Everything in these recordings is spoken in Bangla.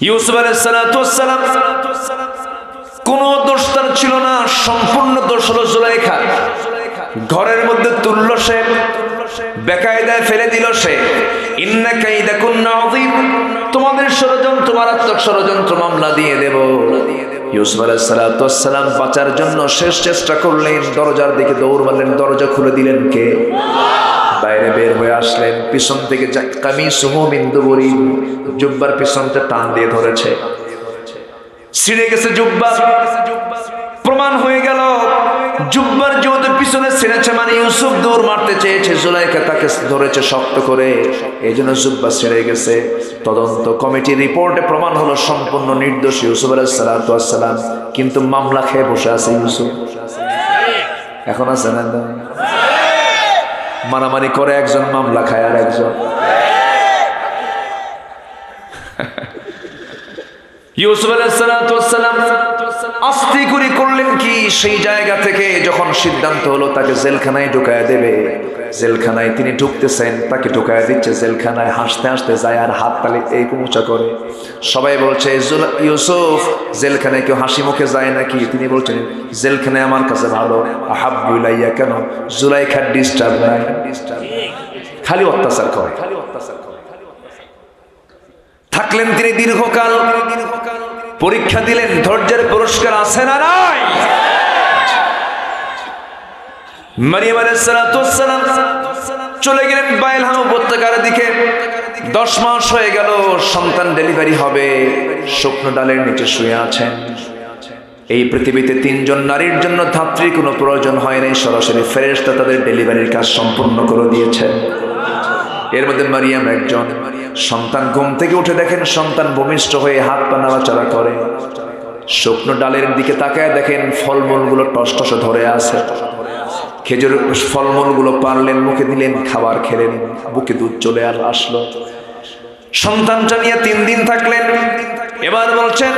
ইউসুফ আলাইহিস সালাতু ওয়াস সালাম কোনো দোষ তার ছিল না, সম্পূর্ণ দোষ হলো জুলাইখা। ঘরের মধ্যে তুললো সে, বেকায়দায় ফেলে দিল সে। ইন্না কাইদাকুন্না আযীম, তোমাদের ষড়যন্ত্র, মারাত্মক ষড়যন্ত্র মামলা দিয়ে দেব। ইউসুফ আলাইহিস সালাতু ওয়াস সালাম বাঁচার জন্য শেষ চেষ্টা করলেন, দরজার দিকে দৌড় মারলেন। দরজা খুলে দিলেন কে? বাইরে বের হয়ে আসলেন। পিছন থেকে কামিসুহু মিন দুবুরিন, জুব্বার পিছনটা টান দিয়ে ধরেছে, ছিঁড়ে গেছে জুব্বা। প্রমাণ হয়ে গেল জুব্বার যেহেতু পিছনে ছিঁড়েছে, মানে ইউসুফ দৌড় মারতে চেয়েছে, জুলাইখা তাকে ধরেছে শক্ত করে, এই জন্য জুব্বা ছিঁড়ে গেছে। তদন্ত কমিটির রিপোর্টে প্রমাণ হলো সম্পূর্ণ নির্দোষ ইউসুফ আলাইহিস সালাতু ওয়াস সালাম, কিন্তু মামলা খেয়ে বসে আছে ইউসুফ। এখন আছে না? মারামারি করে একজন, মামলা খায় আর একজন। ইউসুফ আলাইহিস সালাতু ওয়াস সালাম আস্তে করে করলেন কি, সেই জায়গা থেকে যখন সিদ্ধান্ত হলো তাকে জেলখানায় ঢুকায় দেবে, জেলখানায় তিনি ঢুকতেছেন, তাকে ঢুকায় দিচ্ছে জেলখানায়। হাসতে হাসতে যায় আর হাত তালি এই উঁচা করে। সবাই বলছে ইউসুফ জেলখানায় কেউ হাসি মুখে যায় নাকি? তিনি বলছেন জেলখানায় আমার কাছে ভালো। আহাব্বু ইলাইয়া, কেন? জুলাইখার ডিস্টার্ব নাই, খালি অত্যাচার করে। থাকলেন তিনি দীর্ঘকাল, পরীক্ষা দিলেন, ধৈর্যের পুরস্কার আছে না নাই? মারিয়াম আলাইহিস সালাতু ওয়াস সালাম চলে গেলেন বাইলহাম উপত্যকার দিকে। 10 মাস হয়ে গেল, সন্তান ডেলিভারি হবে, শুকনো ডালের নিচে শুয়ে আছেন। এই পৃথিবীতে 3 জন নারীর জন্য ধাত্রীর কোনো প্রয়োজন হয় নাই, সরাসরি ফেরেশতা তাদের ডেলিভারির কাজ সম্পূর্ণ করে দিয়েছেন। এর মধ্যে মারিয়াম একজন। সন্তান ঘুম থেকে উঠে দেখেন সন্তান ভূমিষ্ঠ হয়ে হাত পা নাড়াচাড়া করে। শুকনো ডালের দিকে তাকায় দেখেন ফলমূলগুলো টসটসে ধরে আছে। খেজুর ফলমূলগুলো পারলেন, মুখে দিলেন, খাবার খেলেন, বুকে দুধ চলে আসলো। সন্তানটা নিয়ে 3 দিন থাকলেন। এবার বলছেন,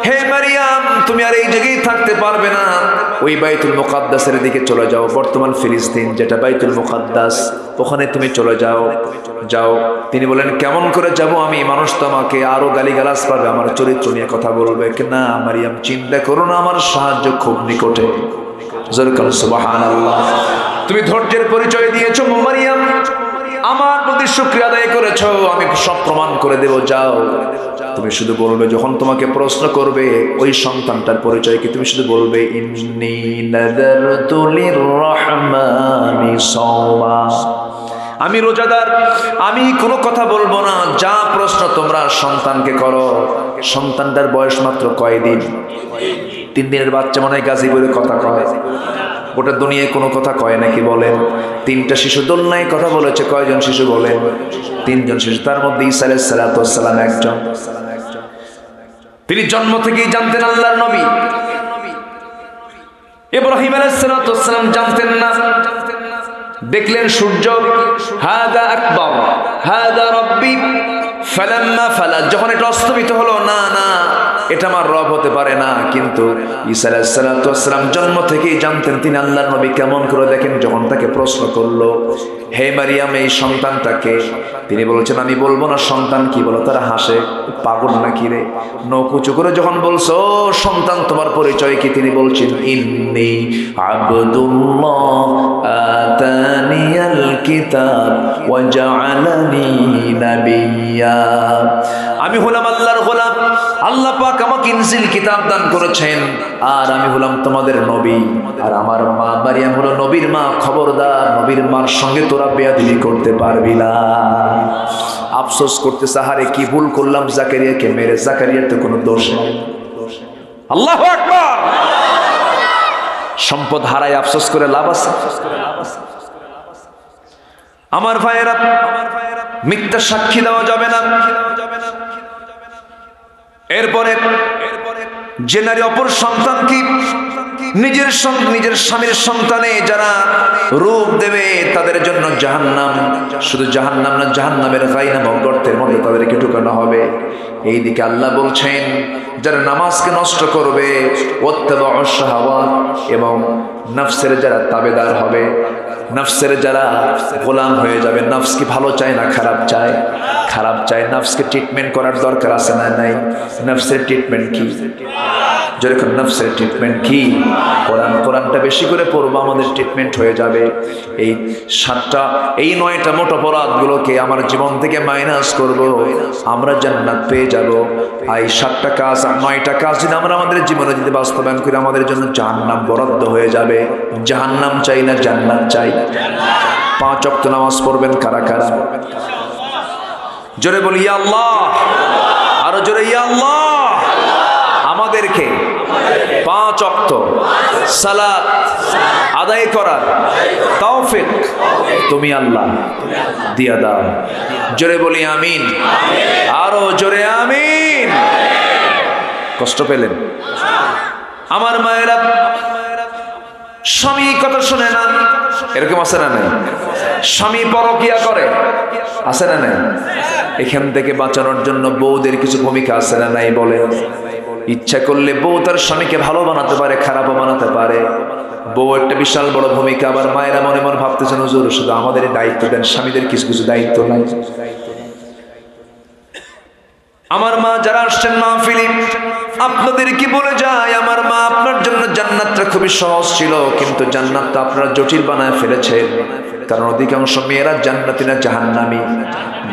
হে মারিয়াম, তুমি আর এই জায়গায় থাকতে পারবে না, ওই বাইতুল মুকাদ্দাসের দিকে চলে যাও। বর্তমান ফিলিস্তিন যেটা বাইতুল মুকাদ্দাস, ওখানে তুমি চলে যাও। যাও। তিনি বলেন, কেমন করে যাব আমি? মানুষ তো আমাকে আরো গালিগালাজ পাবে, আমার চরিত্র নিয়ে কথা বলবে। না মারিয়াম, চিন্তা করো না, আমার সাহায্য খুব নিকটে। সুবহানাল্লাহ। তুমি ধৈর্যের পরিচয় দিয়েছো মারিয়াম, আমার প্রতি শুকরিয়া আদায় করেছো, আমি সব প্রমাণ করে দেব। যাও, তুমি শুধু বলবে, যখন তোমাকে প্রশ্ন করবে ওই সন্তানটার পরিচয় কি, তুমি শুধু বলবে ইন্নী নাযারতু লিররহমানি সাওমা, আমি রোজাদার, আমি কোনো কথা বলবো না। যা প্রশ্ন তোমরা সন্তানকে করো। সন্তানটার বয়স মাত্র কয়দিন? 3 দিনের বাচ্চা মনে হয় গাজীপুরে কথা কয়, গোটা দুনিয়ায় কোনো কথা কয় নাকি বলেন? 3টা শিশু দোলনায় কথা বলেছে। কয়জন শিশু বলেন? 3 জন শিশু, তার মধ্যে ঈসা আলাইহিস সালাতু ওয়াস সালাম একজন। তিনি জন্ম থেকেই জানতেন আল্লাহর নবী। ইব্রাহিম আলাইহিস সালাতু ওয়াস সালাম জানতেন না। দেখলেন সূর্য, হাদা আকবার, হাদা রাব্বি, ফালাম্মা ফালা, যখন এটা অস্তমিত হলো, না না, এটা আমার রব হতে পারে না। কিন্তু ঈসা আলাইহিস সালাতু ওয়াস সালাম জন্ম থেকেই জানতেন তিনি আল্লাহর নবী। কেমন করে? দেখেন, যখন তাকে প্রশ্ন করলো, হে মারিয়াম, এই সন্তানটাকে, তিনি বলছেন আমি বলবো না। সন্তান কি? বলো। তারা হাসে, পাগল নাকি রে? নৌকুচু করে যখন বলছো, ও সন্তান তোমার পরিচয় কি? তিনি বলছেন ইন্নী আবদুল্লাহ আতানিয়াল কিতাব ওয়া জাআলানি নাবিয়্যা, আমি হলাম আল্লাহর গোলাম, আল্লাহ পাক আমাকে ইনজিল কিতাব দান করেছেন, আর আমি হলাম তোমাদের নবী। আর আমার মা মারিয়াম হলো নবীর মা। খবরদার, নবীর মার সঙ্গে তোরা বেয়াদবি করতে পারবি না। আফসোস করতে সাহারে, কি ভুল করলাম জাকারিয়াকে মেরে। জাকারিয়ার তো কোনো দোষ নেই। আল্লাহু আকবার। সম্পদ হারায় আফসোস করে লাভ আছে? আমার ভাইয়েরা, মিথ্যা সাক্ষী দেওয়া যাবে না। এরপরে যে নারী অপর সন্তান কি নিজের স্বামীর সন্তানে যারা রূপ দেবে, তাদের জন্য জাহান্নাম। শুধু জাহান্নাম না, জাহান্নামের গাই নামক গর্তের মধ্যে তাদেরকে ঢুকানো ঢুকানো হবে। এইদিকে আল্লাহ বলছেন যারা নামাজকে নষ্ট করবে ওয়াত্তাবাউশ শাহাওয়াত, এবং নফসের যারা তাবেদার হবে, নফসের যারা গোলাম হয়ে যাবে। নফস কি ভালো চায় না খারাপ চায়? খারাপ চায়। নফসকে ট্রিটমেন্ট করার দরকার আছে না নাই? নফসের ট্রিটমেন্ট কি? যেরকম নফসের ট্রিটমেন্ট কি? কোরআনটা বেশি করে পড়বো, আমাদের ট্রিটমেন্ট হয়ে যাবে। এই 9টা মোট অপরাধগুলোকে আমার জীবন থেকে মাইনাস করব, আমরা জান্নাত পেয়ে যাব। এই 7টা কাজ 9টা কাজ যদি আমরা আমাদের জীবনে যদি বাস্তবায়ন করি, আমাদের জন্য জাহান্নাম বরাদ্দ হয়ে যাবে। জাহান্নাম চাই না জান্নাত চাই? 5 ওয়াক্ত নামাজ পড়বেন কারা কারা? জোরে বলি ইয়া আল্লাহ, আরো জোরে ইয়া আল্লাহ। আমাদেরকে 5 ওয়াক্ত সালাত আদায় করার তৌফিক তুমি আল্লাহ দিয়া দাও। জোরে বলি আমিন, আরো জোরে আমিন। কষ্ট পেলেন? আমার মায়েরা, স্বামী কথা শুনে না, এরকম আছে না নাই? স্বামী পরকিয়া করে, আছে না নাই? এখান থেকে বাঁচানোর জন্য বউদের কিছু ভূমিকা আছে না নাই? বলে ইচ্ছা করলে বউ তার স্বামীকে ভালো বানাতে পারে, খারাপও বানাতে পারে। বউ একটা বিশাল বড় ভূমিকা। আবার মায়েরা মনে মনে ভাবতেছেন হুজুর শুধু আমাদের দায়িত্ব দেন, স্বামীদের কিছু কিছু দায়িত্ব নাই। আমার মা যারা আসছেন মাহফিলে, আপনাদের কি বলে যায়, আমার মা আপনার জন্য জান্নাতটা খুবই সহজ ছিল, কিন্তু জান্নাতটা আপনারা জটিল বানায় ফেলেছেন। কারণ অধিকাংশ মেয়েরা জান্নাতি না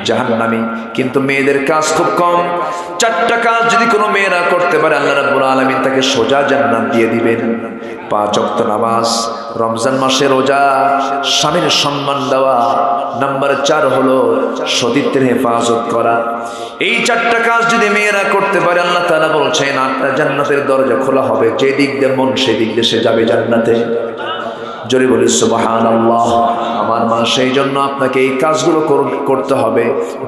জাহান্নামী। কিন্তু মেয়েদের কাজ খুব কম। 4টা কাজ যদি কোনো মেয়েরা করতে পারে, আল্লাহ রাব্বুল আলামিন তাকে সোজা জান্নাত দিয়ে দিবেন। 5 ওয়াক্ত নামাজ, রমজান মাসে রোজা, স্বামীর সম্মান দেওয়া, নাম্বার 4 হলো সতীত্বের হেফাজত করা। এই 4টা কাজ যদি মেয়েরা করতে পারে, আল্লাহ তাআলা বলছেন 8টা জান্নাতের দরজা খোলা হবে। যে দিক দিয়ে মন সেই দিক দিয়ে সে যাবে জান্নাতে। জোরে বলি সুবহানাল্লাহ। আমার মা, সেই জন্য আপনাকে এই কাজগুলো করতে হবে।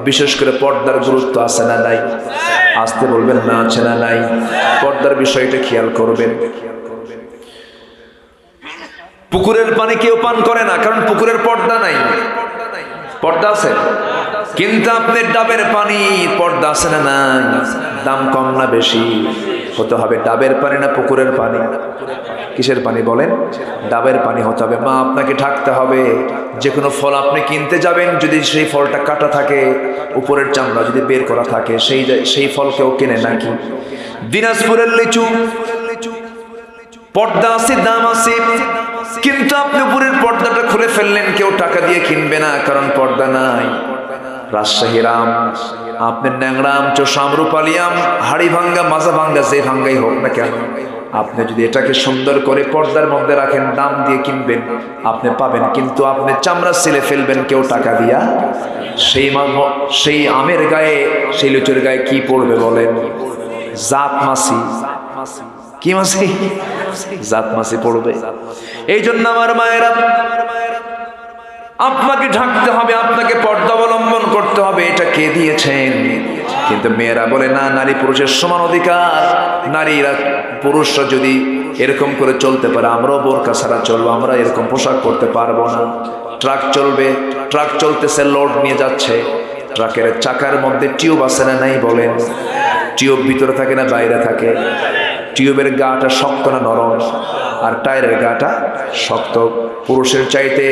বিশেষ করে পর্দার গুরুত্ব আছে না নাই? আসতে বলবেন না, আছে না নাই? পর্দার বিষয়টা খেয়াল করবেন। পুকুরের পানি কেউ পান করে না, কারণ পুকুরের পর্দা নাই। পর্দা আছে, কিন্তু আপনি ডাবের পানি, পর্দা আছে না নাই? দাম কম না বেশি? হতে হবে ডাবের পানি না পুকুরের পানি? কিসের পানি বলেন? ডাবের পানি হতে হবে। মা, আপনাকে ঢাকতে হবে। যে কোনো ফল আপনি কিনতে যাবেন, যদি সেই ফলটা কাটা থাকে, উপরের চামড়া যদি বের করা থাকে, সেই ফল কেউ কেনে নাকি? দিনাজপুরের লিচু পর্দা আছে, দাম আছে, কিন্তু আপনি উপরের পর্দাটা খুলে ফেললেন, কেউ টাকা দিয়ে কিনবে না, কারণ পর্দা নাই। রাজশাহীর আম, আপনি ন্যাংরাম, চোষাম, রূপালিয়াম, হাড়ি ভাঙ্গা, মাজা ভাঙ্গা, যে ভাঙ্গাই হোক না কেন, আপনি যদি এটাকে সুন্দর করে পর্দার মধ্যে রাখেন, দাম দিয়ে কিনবেন, আপনি পাবেন, কিন্তু আপনি চামড়া ছিলে ফেলবেন কেউ টাকা দিয়া। সেই আমের গায়ে, সেই লিচুর গায়ে কি পড়বে বলেন? জাত মাছি। কি মাছি? জাত মাছি পড়বে। এই জন্য আমার মায়েরা, আপনাকে ঢাকতে হবে, আপনাকে পর্দা অবলম্বন করতে হবে। এটা কে দিয়েছেন? কিন্তু মেয়েরা বলে না, নারী পুরুষের সমান অধিকার। নারীরা, পুরুষরা যদি এরকম করে চলতে পারে, আমরাও বোরকা ছাড়া চলবো, আমরা এরকম পোশাক পরতে পারবো না। ট্রাক চলবে, ট্রাক চলতেছে, লোড নিয়ে যাচ্ছে, ট্রাকের চাকার মধ্যে টিউব আছে না নাই বলেন? টিউব ভিতরে থাকে না বাইরে থাকে? টিউবের গাটা শক্ত না নরম? আর টায়ারের গাটা শক্ত। পুরুষের চাইতে,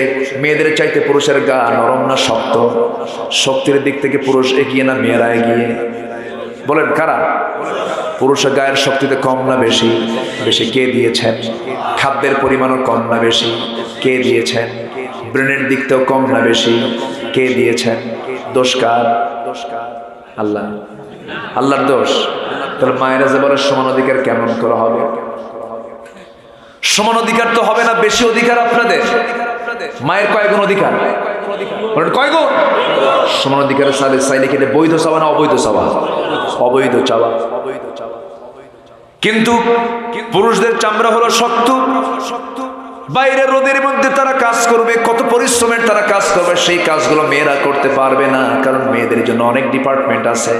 মেয়েদের চাইতে পুরুষের গা নরম না শক্ত? শক্তির দিক থেকে পুরুষ এগিয়ে না মেয়েরা এগিয়ে? বলেন কারা? পুরুষের গায়ের শক্তিতে কম না বেশি? বেশি। কে দিয়েছেন? খাদ্যের পরিমাণও কম না বেশি? কে দিয়েছেন? ব্রেনের দিকতেও কম না বেশি? কে দিয়েছেন? দোষ কার? আল্লাহ। আল্লাহর দোষ। তাহলে মায়েরা যে বলে সমান অধিকার, কেমন করে হবে? সমান অধিকার তো হবে না, বেশি অধিকার আপনাদের। মায়ের কয় গুণ অধিকার? কয় গুণ? সমান অধিকারের চাইলে কেটে বৈধ চাওয়া না অবৈধ চাওয়া? অবৈধ চাওয়া। কিন্তু পুরুষদের চামড়া হলো শক্ত, বাইরে রোদের মধ্যে তারা কাজ করবে, কত পরিশ্রমের তারা কাজ করবে, সেই কাজগুলো মেয়েরা করতে পারবে না, কারণ মেয়েদের জন্য অনেক ডিপার্টমেন্ট আছে।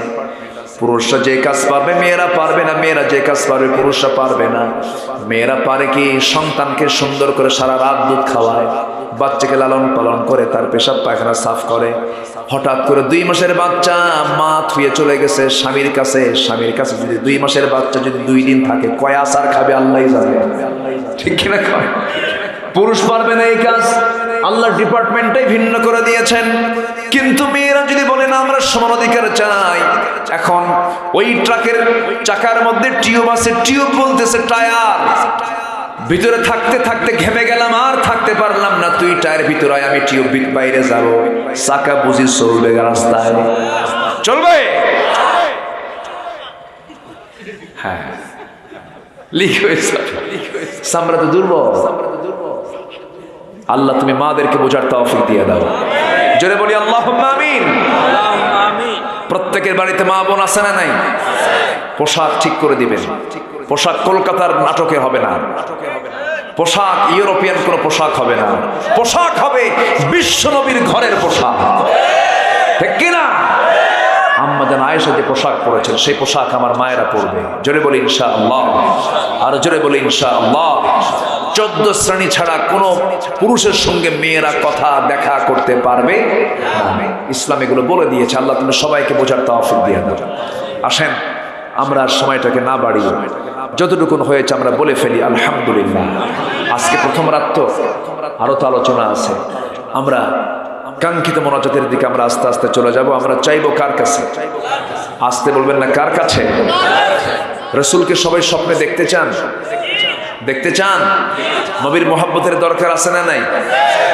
পুরুষরা যে কাজ পারবে মেয়েরা পারবে না, মেয়েরা যে কাজ পারবে পুরুষরা পারবে না। মেয়েরা পারে কি? সন্তানকে সুন্দর করে সারা রাত দুধ খাওয়ায়, বাচ্চাকে লালন পালন করে, তার পেশাব পায়খানা সাফ করে। হঠাৎ করে 2 মাসের বাচ্চা মা থুয়ে চলে গেছে স্বামীর কাছে যদি 2 মাসের বাচ্চা যদি 2 দিন থাকে কয় আসার খাবে আল্লাহই জানে, ঠিক কিনা কয়? পুরুষ পারবে না এই কাজ, আল্লাহর ডিপার্টমেন্টটাই ভিন্ন করে দিয়েছেন। কিন্তু মেয়েরা যদি বলে না আমরা সমান অধিকার চাই, এখন ওই ট্রাকের চাকার মধ্যে টিউব আছে, টিউব বলতেছে টায়ার, ভিতরে থাকতে থাকতে ঘেমে গেলাম আর থাকতে পারলাম না, তুই টায়ার ভিতরে আয়, আমি টিউব বাইরে যাব, চাকা বুঝি চলবে রাস্তায়, চলবে? হ্যাঁ, লিক হয়েছে, আমরা তো দুর্বল। আল্লাহ তুমি মাদেরকে বোঝার তৌফিক দিয়ে দাও, জোরে বলি আল্লাহুম্মা আমিন। প্রত্যেকের বাড়িতে মা বোন আছে না নাই? পোশাক ঠিক করে দিবেন, পোশাক কলকাতার নাটকে হবে না, পোশাক ইউরোপিয়ান কোনো পোশাক হবে না, পোশাক হবে বিশ্বনবীর ঘরের পোশাক, ঠিক কিনা? আম্মা জান আয়েশা যে পোশাক পরেছেন সেই পোশাক আমার মায়েরা পরবে, জোরে বলি ইনশাআল্লাহ, আর জোরে বলি ইনশাআল্লাহ। 14 শ্রেণী ছাড়া কোনো পুরুষের সঙ্গে মেয়েরা কথা দেখা করতে পারবে না, ইসলাম এগুলো বলে দিয়েছে। আল্লাহ তুমি সবাইকে বোঝার তৌফিক দিয়ে দাও। আসেন আমরা সময়টাকে না বাড়িয়ে যতটুকুন হয়েছে আমরা বলে ফেলি আলহামদুলিল্লাহ। আজকে প্রথম রাত তো, আরো তো আলোচনা আছে, আমরা কাঙ্ক্ষিত মোনাজাতের দিকে আমরা আস্তে আস্তে চলে যাব। আমরা চাইবো কার কাছে? আসতে বলবেন না, কার কাছে? রাসূলকে সবাই স্বপ্নে দেখতে চান? দেখতে চান? নবীর মোহাব্বতের দরকার আছে না নাই?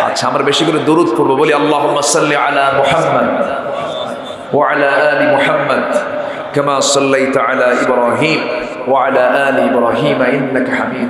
আচ্ছা, আমরা বেশি করে দরুদ পড়বো, বলি আল্লাহুম্মা সাল্লি আলা মুহাম্মাদ ওয়া আলা আলি মুহাম্মাদ কামা সাল্লাইতা আলা ইব্রাহিম ওয়া আলা আলি ইব্রাহিম ইন্নাকা হামিদ